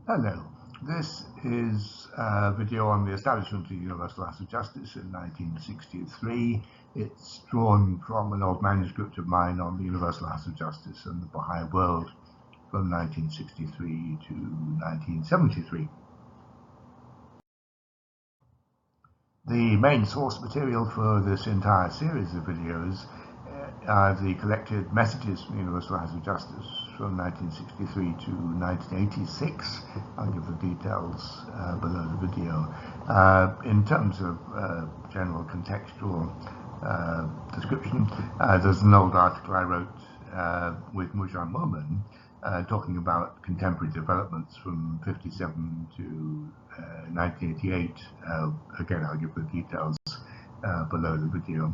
Hello, this is a video on the establishment of the Universal House of Justice in 1963. It's drawn from an old manuscript of mine on the Universal House of Justice and the Baha'i world from 1963 to 1973. The main source material for this entire series of videos are the collected messages from the Universal House of Justice from 1963 to 1986. I'll give the details below the video. In terms of general contextual description, there's an old article I wrote with Moojan Momen talking about contemporary developments from 57 to 1988. Again, I'll give the details below the video.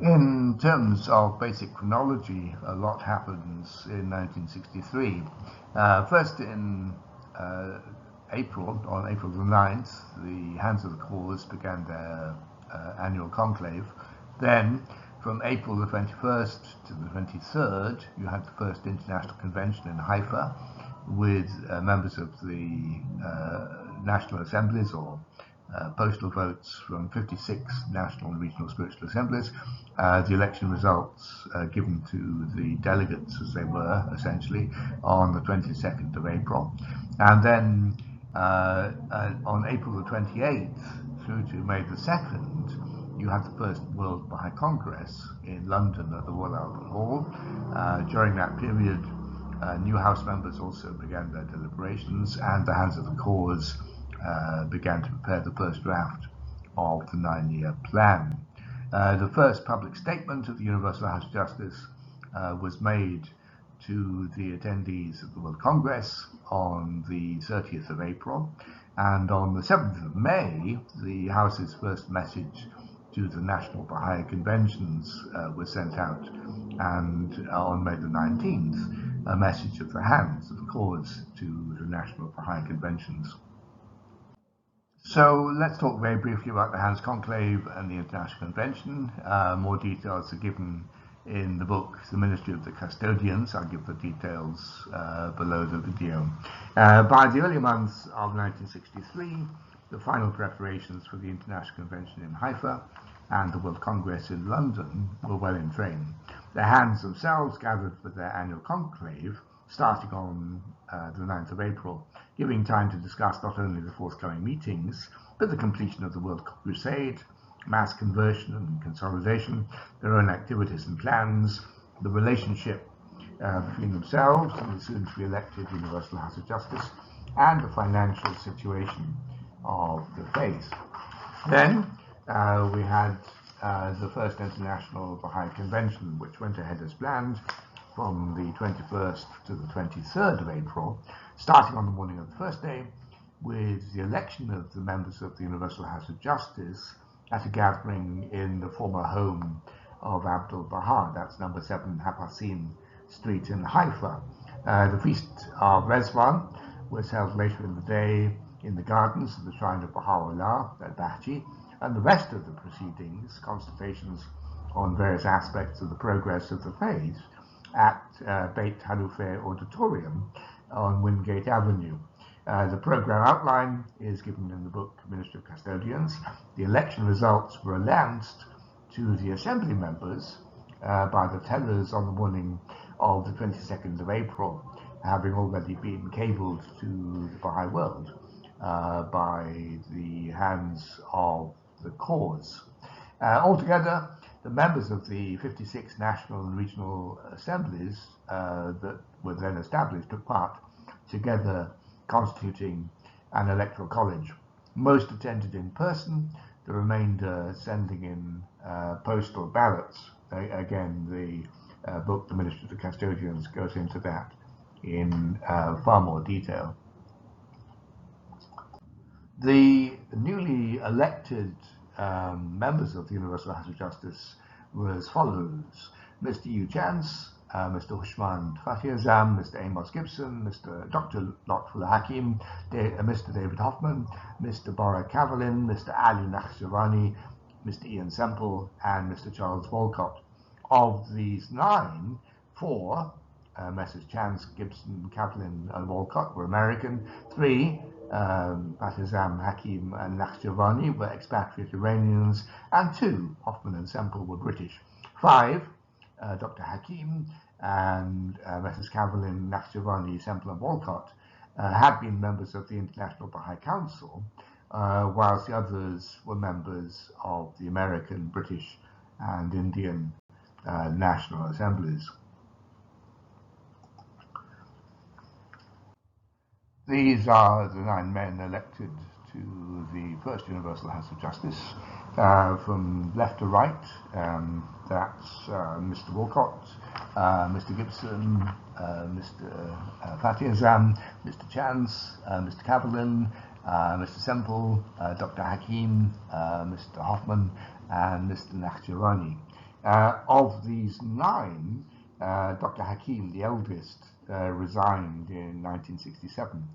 In terms of basic chronology, a lot happens in 1963. First in April, on April the 9th, the Hands of the Cause began their annual conclave. Then, from April the 21st to the 23rd, you had the first international convention in Haifa with members of the national assemblies or postal votes from 56 national and regional spiritual assemblies, the election results given to the delegates as they were, essentially, on the 22nd of April. And then on April the 28th through to May the 2nd, you had the first World Baha'i Congress in London at the Royal Albert Hall. During that period, new House members also began their deliberations, and the Hands of the Cause began to prepare the first draft of the 9-year plan. The first public statement of the Universal House of Justice was made to the attendees of the World Congress on the 30th of April, and on the 7th of May, the House's first message to the National Baha'i Conventions was sent out, and on May the 19th, a message of the Hands of the Cause to the National Baha'i Conventions. So let's talk very briefly about the Hands Conclave and the International Convention. More details are given in the book, The Ministry of the Custodians. I'll give the details below the video. By the early months of 1963, the final preparations for the International Convention in Haifa and the World Congress in London were well in train. The Hands themselves gathered for their annual conclave, starting on the 9th of April, giving time to discuss not only the forthcoming meetings, but the completion of the World Crusade, mass conversion and consolidation, their own activities and plans, the relationship between themselves and the soon-to-be elected Universal House of Justice, and the financial situation of the faith. Then we had the first International Baha'i Convention, which went ahead as planned from the 21st to the 23rd of April, starting on the morning of the first day with the election of the members of the Universal House of Justice at a gathering in the former home of Abdul Baha, that's number 7 Hapassin Street in Haifa. The Feast of Rezvan was held later in the day in the gardens of the Shrine of Baha'u'llah at Baha'i, and the rest of the proceedings, consultations on various aspects of the progress of the faith, at Beit Halufe Auditorium on Wingate Avenue. The program outline is given in the book Ministry of Custodians. The election results were announced to the Assembly members by the tellers on the morning of the 22nd of April, having already been cabled to the Baha'i world by the Hands of the Cause. Altogether, the members of the 56 national and regional assemblies that were then established took part, together constituting an electoral college. Most attended in person, the remainder sending in postal ballots. Again, the book, The Ministry of the Custodians, goes into that in far more detail. The newly elected members of the Universal House of Justice were as follows: Mr. Yu Chance, Mr. Hushman Fakhrizam, Mr. Amos Gibson, Mr. Dr. Lotfullah Hakim, Mr. David Hoffman, Mr. Bora Kavalin, Mr. Ali Nakhshavani, Mr. Ian Semple, and Mr. Charles Walcott. Of these 9, 4 Messrs. Chance, Gibson, Kaplan, and Walcott were American. 3, Patizam, Hakim, and Nakhjavani were expatriate Iranians. And 2, Hoffman and Semple, were British. 5, Dr. Hakim and Messrs. Kaplan, Nakhjavani, Semple, and Walcott had been members of the International Baha'i Council, whilst the others were members of the American, British, and Indian National Assemblies. These are the 9 men elected to the first Universal House of Justice. From left to right, that's Mr. Walcott, Mr. Gibson, Mr. Fatih Mr. Chance, Mr. Kaplan, Mr. Semple, Dr. Hakim, Mr. Hoffman, and Mr. Nakhjavani. Of these 9, Dr. Hakim, the eldest, resigned in 1967,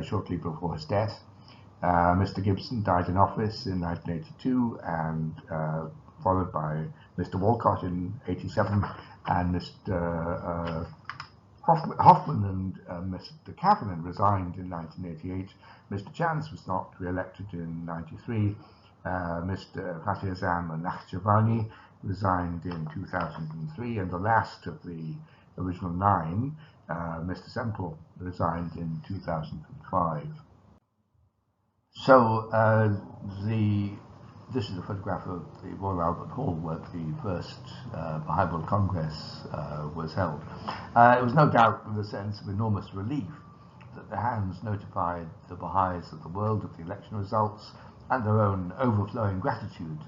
shortly before his death. Mr. Gibson died in office in 1982, and followed by Mr. Walcott in 1987, and Mr. Hoffman and Mr. Kaplan resigned in 1988. Mr. Chance was not re-elected in 1993. Mr. Fatih and Nakhjavani resigned in 2003, and the last of the original 9, Mr. Semple, resigned in 2005. So this is a photograph of the Royal Albert Hall where the first Baha'i World Congress was held. It was no doubt with a sense of enormous relief that the hands notified the Baha'is of the world of the election results, and their own overflowing gratitude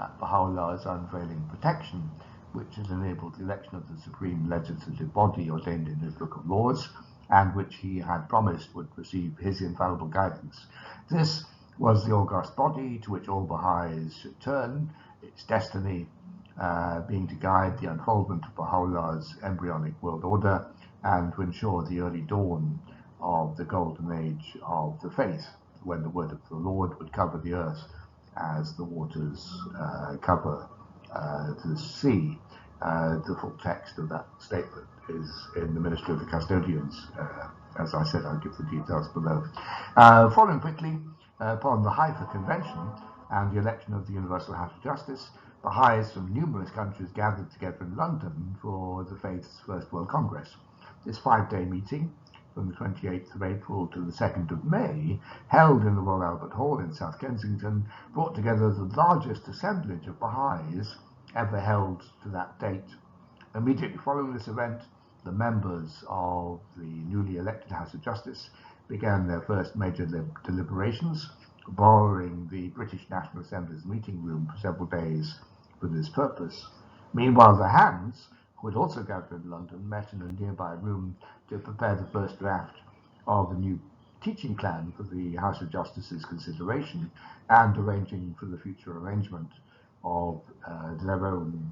at Baha'u'llah's unveiling protection, which has enabled the election of the supreme legislative body ordained in his Book of Laws, and which he had promised would receive his infallible guidance. This was the august body to which all Baha'is should turn, its destiny being to guide the unfoldment of Baha'u'llah's embryonic world order and to ensure the early dawn of the golden age of the faith, when the word of the Lord would cover the earth as the waters cover the sea. The full text of that statement is in the Ministry of the Custodians. As I said, I'll give the details below. Following quickly upon the Haifa Convention and the election of the Universal House of Justice, Baha'is from numerous countries gathered together in London for the faith's First World Congress. This 5-day meeting, from the 28th of April to the 2nd of May, held in the Royal Albert Hall in South Kensington, brought together the largest assemblage of Baha'is ever held to that date. Immediately following this event, the members of the newly elected House of Justice began their first major deliberations, borrowing the British National Assembly's meeting room for several days for this purpose. Meanwhile, the hands, who had also gathered in London, met in a nearby room to prepare the first draft of the new teaching plan for the House of Justice's consideration, and arranging for the future arrangement of their own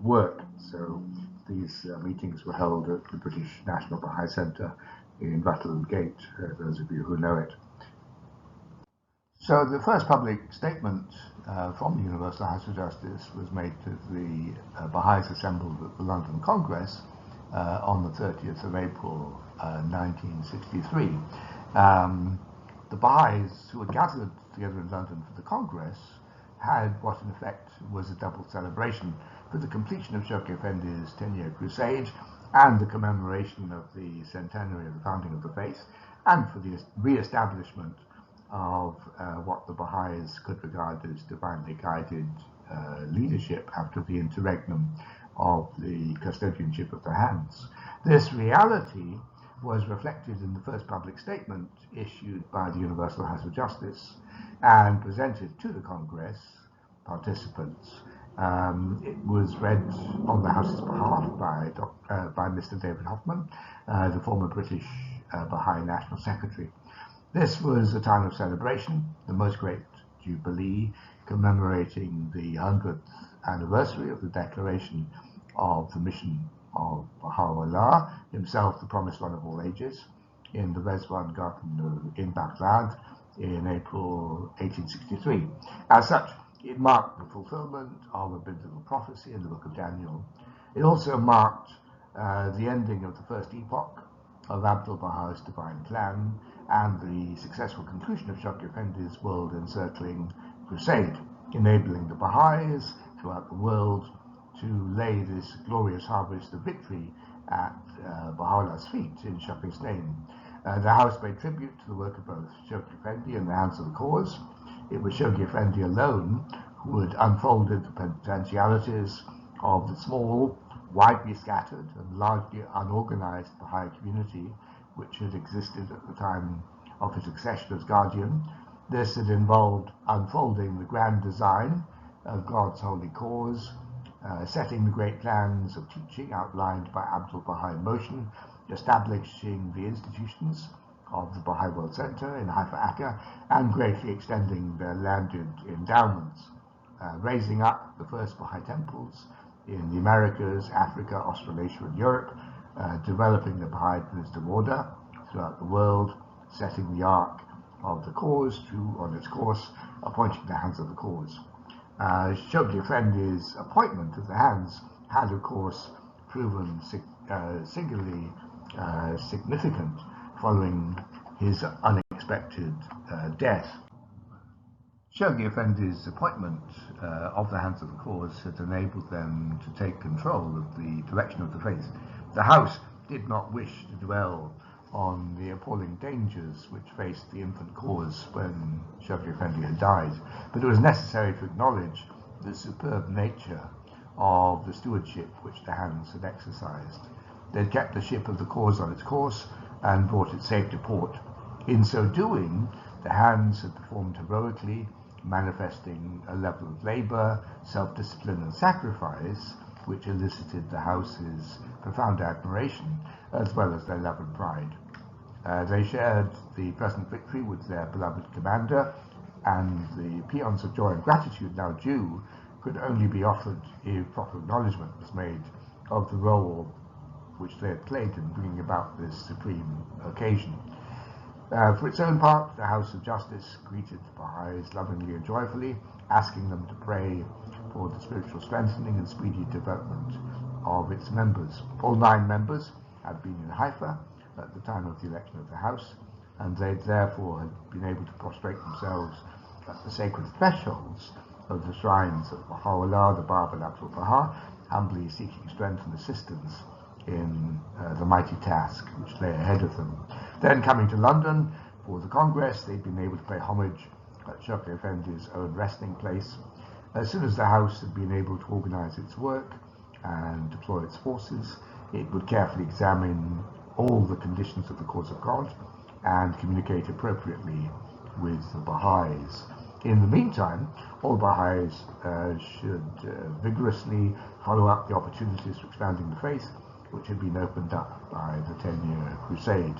work. So these meetings were held at the British National Baha'i Centre in Rutland Gate, those of you who know it. So the first public statement from the Universal House of Justice was made to the Baha'is assembled at the London Congress on the 30th of April 1963. The Baha'is who had gathered together in London for the Congress had what in effect was a double celebration for the completion of Sheikh Effendi's 10-year crusade and the commemoration of the centenary of the founding of the faith, and for the re-establishment of what the Baha'is could regard as divinely guided leadership after the interregnum of the custodianship of the hands. This reality was reflected in the first public statement issued by the Universal House of Justice and presented to the Congress participants. It was read on the House's behalf by Mr. David Hoffman, the former British Baha'i National Secretary. This was a time of celebration, the most great jubilee, commemorating the 100th anniversary of the declaration of the mission of Baha'u'llah, himself the promised one of all ages, in the Rizwan Garden in Baghdad in April 1863. As such, it marked the fulfillment of a biblical prophecy in the book of Daniel. It also marked the ending of the first epoch of Abdu'l-Baha's divine plan, and the successful conclusion of Shoghi Effendi's world-encircling crusade, enabling the Baha'is throughout the world to lay this glorious harvest of victory at Baha'u'llah's feet in Shoghi's name. The house paid tribute to the work of both Shoghi Effendi and the Hands of the Cause. It was Shoghi Effendi alone who had unfolded the potentialities of the small, widely scattered and largely unorganized Baha'i community which had existed at the time of his accession as guardian. This had involved unfolding the grand design of God's holy cause, setting the great plans of teaching outlined by Abdu'l-Baha in motion, establishing the institutions of the Baha'i World Center in Haifa, Akka, and greatly extending their landed endowments, raising up the first Baha'i temples in the Americas, Africa, Australasia, and Europe, developing the Baha'i administrative order throughout the world, setting the arc of the cause on its course, appointing the Hands of the Cause. Shoghi Effendi's appointment of the Hands had, of course, proven singularly significant following his unexpected death. Shoghi Effendi's appointment of the Hands of the Cause had enabled them to take control of the direction of the faith. The House did not wish to dwell on the appalling dangers which faced the infant cause when Shoghi Effendi had died, but it was necessary to acknowledge the superb nature of the stewardship which the Hands had exercised. They had kept the ship of the cause on its course and brought it safe to port. In so doing, the Hands had performed heroically, manifesting a level of labour, self-discipline and sacrifice which elicited the House's profound admiration as well as their love and pride. They shared the present victory with their beloved commander, and the paeans of joy and gratitude now due could only be offered if proper acknowledgement was made of the role which they had played in bringing about this supreme occasion. For its own part, the House of Justice greeted the Baha'is lovingly and joyfully, asking them to pray for the spiritual strengthening and speedy development of its members. All 9 members had been in Haifa at the time of the election of the House, and they therefore had been able to prostrate themselves at the sacred thresholds of the shrines of Baha'u'llah, the Bab and Abdu'l-Baha, humbly seeking strength and assistance in the mighty task which lay ahead of them. Then coming to London for the Congress, they'd been able to pay homage at Shoghi Effendi's own resting place. As soon as the House had been able to organize its work and deploy its forces, it would carefully examine all the conditions of the cause of God and communicate appropriately with the Baha'is. In the meantime, all Baha'is should vigorously follow up the opportunities for expanding the faith which had been opened up by the 10-year crusade.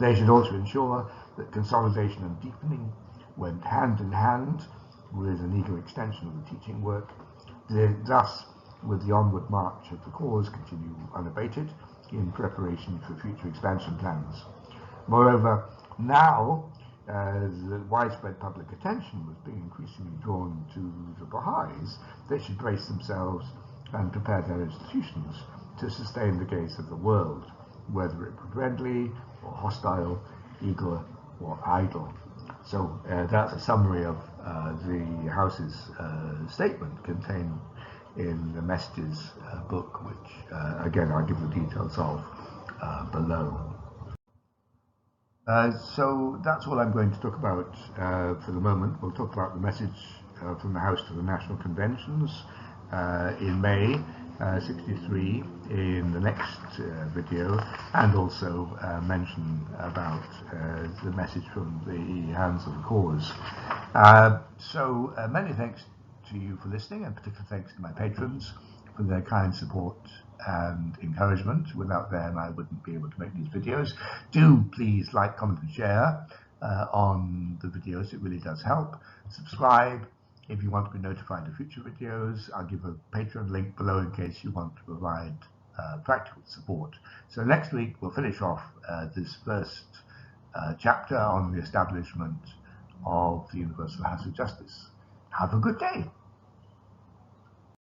They should also ensure that consolidation and deepening went hand in hand with an eager extension of the teaching work. Thus, with the onward march of the cause continue unabated in preparation for future expansion plans. Moreover, now the widespread public attention was being increasingly drawn to the Baha'is, they should brace themselves and prepare their institutions to sustain the gaze of the world, whether it be friendly or hostile, eager or idle. So that's a summary of the House's statement contained in the Messages book, which again I'll give the details of below. So that's all I'm going to talk about for the moment. We'll talk about the message from the House to the National Conventions in May 63 in the next video, and also mention about the message from the Hands of the Cause. So many thanks to you for listening, and particular thanks to my patrons for their kind support and encouragement. Without them I wouldn't be able to make these videos. Do please like, comment and share on the videos, it really does help. Subscribe if you want to be notified of future videos. I'll give a Patreon link below in case you want to provide practical support. So next week we'll finish off this first chapter on the establishment of the Universal House of Justice. Have a good day.